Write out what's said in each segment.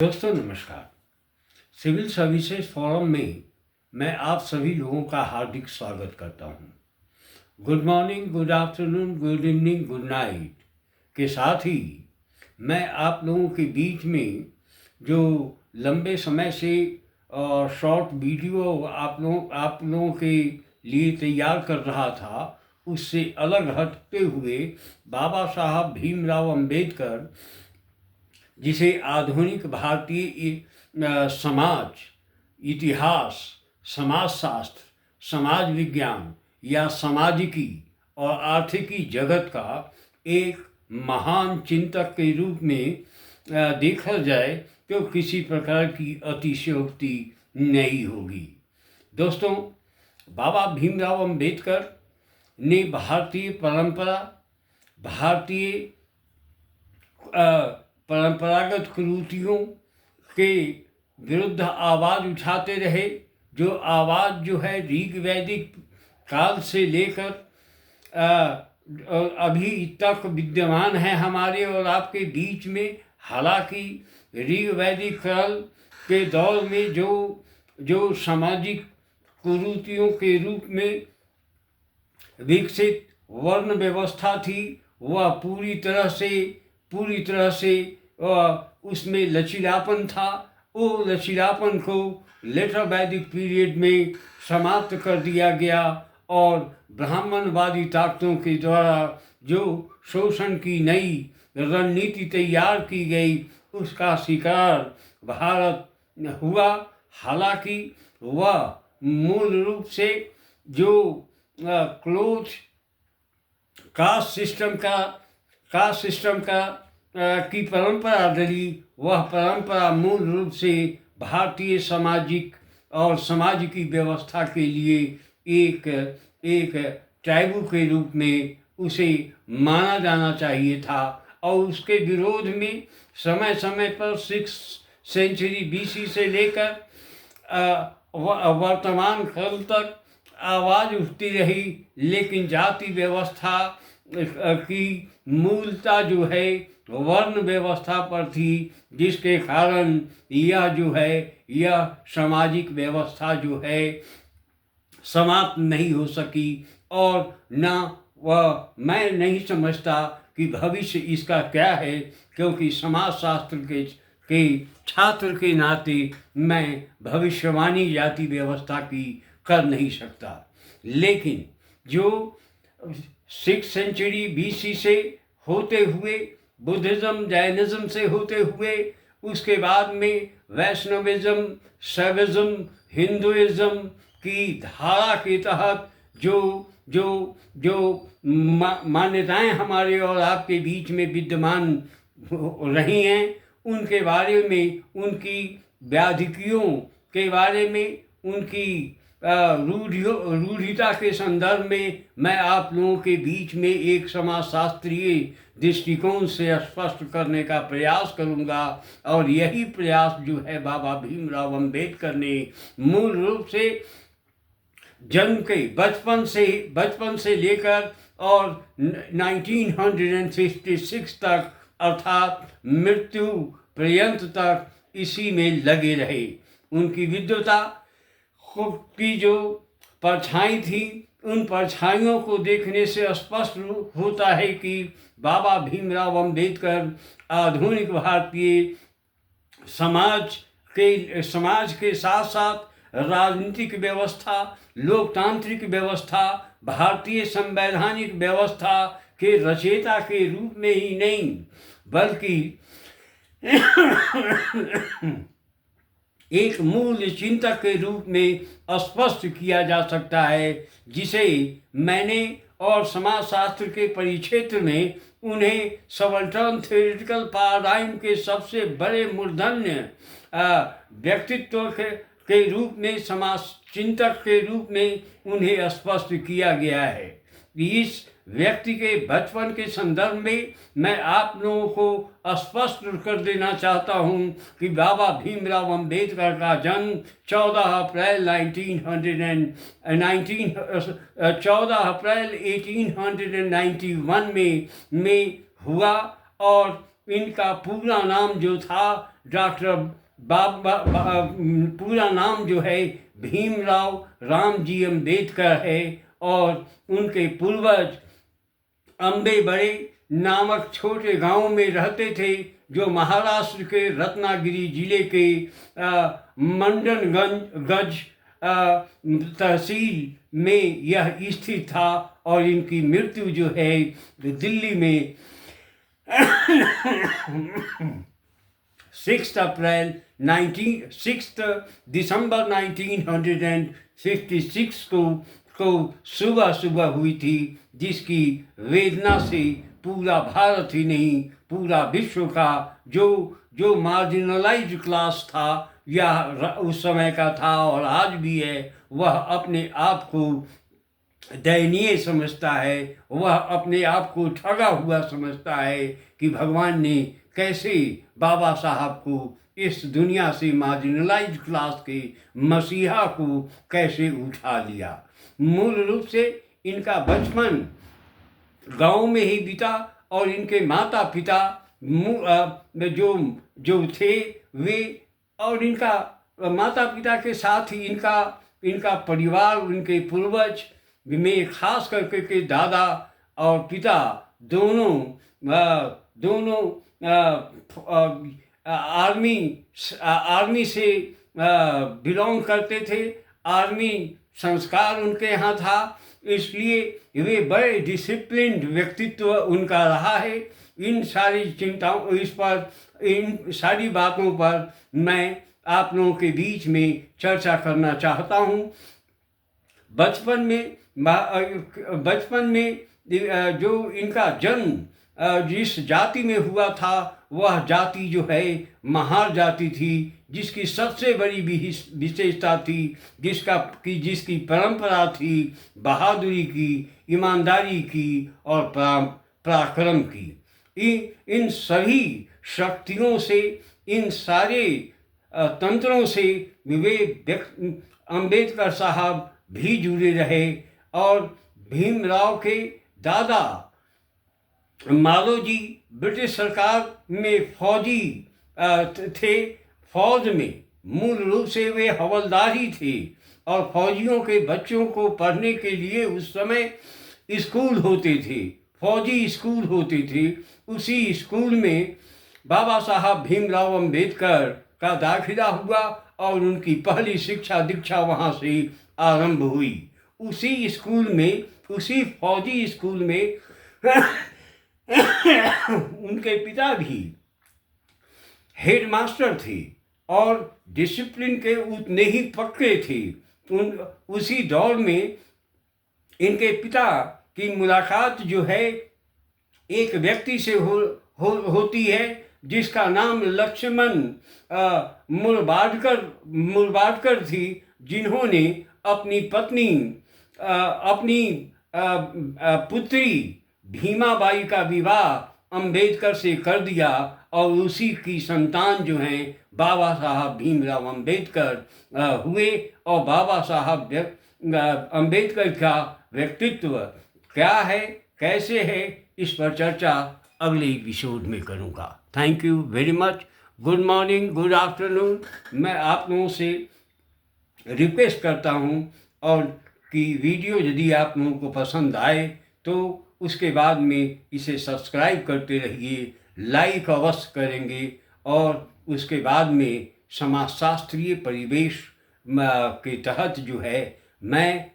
दोस्तों नमस्कार। Civil services forum में मैं आप सभी लोगों का हार्दिक स्वागत करता हूं। Good morning, good afternoon, good evening, good night के साथ ही मैं आप लोगों के बीच में जो लंबे समय से शॉर्ट वीडियो आप लोगों के लिए तैयार कर रहा था, उससे अलग हटते हुए बाबा साहब भीमराव अंबेडकर, जिसे आधुनिक भारतीय समाज, इतिहास, समाजशास्त्र, समाज विज्ञान या सामाजिकी और आर्थिकी जगत का एक महान चिंतक के रूप में देखा जाए तो किसी प्रकार की अतिशयोक्ति नहीं होगी। दोस्तों, बाबा भीमराव अंबेडकर ने भारतीय परंपरा, भारतीय परंपरागत कुरीतियों के विरुद्ध आवाज़ उठाते रहे। जो आवाज़ जो है ऋग वैदिक काल से लेकर अभी तक विद्यमान है हमारे और आपके बीच में। हालांकि ऋग वैदिक काल के दौर में जो सामाजिक कुरीतियों के रूप में विकसित वर्ण व्यवस्था थी, वह पूरी तरह से उसमें लचीलापन था। वो लचीलापन को लेटर वैदिक पीरियड में समाप्त कर दिया गया और ब्राह्मणवादी ताकतों के द्वारा जो शोषण की नई रणनीति तैयार की गई, उसका शिकार भारत हुआ। हालांकि वह मूल रूप से जो क्लोथ कास्ट सिस्टम की परंपरा रही, वह परंपरा मूल रूप से भारतीय सामाजिक और सामाजिकी व्यवस्था के लिए एक टैबू के रूप में उसे माना जाना चाहिए था। और उसके विरोध में समय समय पर 6th सेंचुरी BC से लेकर वर्तमान काल तक आवाज़ उठती रही। लेकिन जाति व्यवस्था की मूलता जो है वर्ण व्यवस्था पर थी, जिसके कारण यह सामाजिक व्यवस्था जो है समाप्त नहीं हो सकी। और न मैं नहीं समझता कि भविष्य इसका क्या है, क्योंकि समाजशास्त्र के छात्र के नाते मैं भविष्यवाणी जाति व्यवस्था की कर नहीं सकता। लेकिन जो 6th सेंचुरी BC से होते हुए, बुद्धिज़्म, जैनिज़्म से होते हुए, उसके बाद में वैष्णविज़्म, शैविज़्म, हिंदुइज़्म की धारा के तहत जो मान्यताएं हमारे और आपके बीच में विद्यमान रही हैं, उनके बारे में, उनकी व्याधिकियों के बारे में, उनकी रूढ़िता के संदर्भ में मैं आप लोगों के बीच में एक समाजशास्त्रीय दृष्टिकोण से स्पष्ट करने का प्रयास करूंगा। और यही प्रयास जो है बाबा भीमराव अंबेडकर ने मूल रूप से जन्म के बचपन से लेकर और 1956 तक, अर्थात मृत्यु पर्यंत तक इसी में लगे रहे। उनकी विद्वता की जो परछाई थी, उन परछाइयों को देखने से स्पष्ट होता है कि बाबा भीमराव अंबेडकर आधुनिक भारतीय समाज के साथ साथ राजनीतिक व्यवस्था, लोकतांत्रिक व्यवस्था, भारतीय संवैधानिक व्यवस्था के रचयिता के रूप में ही नहीं, बल्कि एक मूल चिंतक के रूप में स्पष्ट किया जा सकता है, जिसे मैंने और समाजशास्त्र के परिक्षेत्र में उन्हें सबाल्टर्न थ्योरेटिकल पैराडाइम के सबसे बड़े मूर्धन्य व्यक्तित्व के रूप में, समाज चिंतक के रूप में उन्हें स्पष्ट किया गया है। इस व्यक्ति के बचपन के संदर्भ में मैं आप लोगों को स्पष्ट कर देना चाहता हूं कि बाबा भीमराव अंबेडकर का जन्म 14 अप्रैल 1891 में हुआ। और इनका पूरा नाम जो था डॉक्टर पूरा नाम जो है भीमराव रामजी अम्बेडकर है, और उनके पूर्वज अम्बे बड़े नामक छोटे गांव में रहते थे, जो महाराष्ट्र के रत्नागिरी जिले के मंडनगंज तहसील में यह स्थित था, और इनकी मृत्यु जो है दिल्ली में 6 दिसंबर 1956 को सुबह सुबह हुई थी, जिसकी वेदना से पूरा भारत ही नहीं पूरा विश्व का जो मार्जिनलाइज्ड क्लास था या उस समय का था और आज भी है, वह अपने आप को दयनीय समझता है, वह अपने आप को ठगा हुआ समझता है कि भगवान ने कैसे बाबा साहब को इस दुनिया से मार्जिनलाइज्ड क्लास के मसीहा को कैसे उठा लिया। मूल रूप से इनका बचपन गांव में ही बीता, और इनके माता पिता जो थे वे, और इनका माता पिता के साथ ही इनका परिवार, उनके पूर्वज में खास करके के दादा और पिता दोनों आर्मी से बिलोंग करते थे। आर्मी संस्कार उनके यहाँ था, इसलिए वे बड़े डिसिप्लिन्ड व्यक्तित्व उनका रहा है। इन सारी चिंताओं इन सारी बातों पर मैं आप लोगों के बीच में चर्चा करना चाहता हूँ। बचपन में जो इनका जन्म जिस जाति में हुआ था, वह जाति जो है महार जाति थी, जिसकी सबसे बड़ी विशेषता थी, जिसकी परंपरा थी बहादुरी की, ईमानदारी की और पराक्रम की। इन सभी शक्तियों से, इन सारे तंत्रों से अम्बेडकर साहब भी जुड़े रहे, और भीमराव के दादा मालोजी ब्रिटिश सरकार में फौजी थे। फौज में मूल रूप से वे हवलदार ही थे, और फौजियों के बच्चों को पढ़ने के लिए उस समय स्कूल होते थे, फौजी स्कूल होते थे। उसी स्कूल में बाबा साहब भीमराव अम्बेडकर का दाखिला हुआ, और उनकी पहली शिक्षा दीक्षा वहाँ से आरंभ हुई। उसी स्कूल में, उसी फौजी स्कूल में उनके पिता भी हेडमास्टर थे और डिसिप्लिन के उतने ही पक्के थे। उसी दौर में इनके पिता की मुलाकात जो है एक व्यक्ति से होती है, जिसका नाम लक्ष्मण मुरबाडकर थी, जिन्होंने अपनी पत्नी अपनी पुत्री भीमाबाई का विवाह अम्बेडकर से कर दिया, और उसी की संतान जो हैं बाबा साहब भीमराव अम्बेडकर हुए। और बाबा साहब अम्बेडकर का व्यक्तित्व क्या है, कैसे है, इस पर चर्चा अगले एपिसोड में करूँगा। Thank you very much. Good morning, good afternoon. मैं आप लोगों से रिक्वेस्ट करता हूँ और कि वीडियो यदि आप लोगों को पसंद आए तो उसके बाद में इसे सब्सक्राइब करते रहिए, लाइक अवश्य करेंगे, और उसके बाद में समाजशास्त्रीय परिवेश के तहत जो है मैं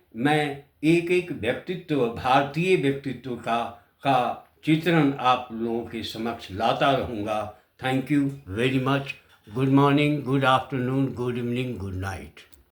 एक व्यक्तित्व, भारतीय व्यक्तित्व का चित्रण आप लोगों के समक्ष लाता रहूँगा। Thank you very much. Good morning, good afternoon, good evening, good night.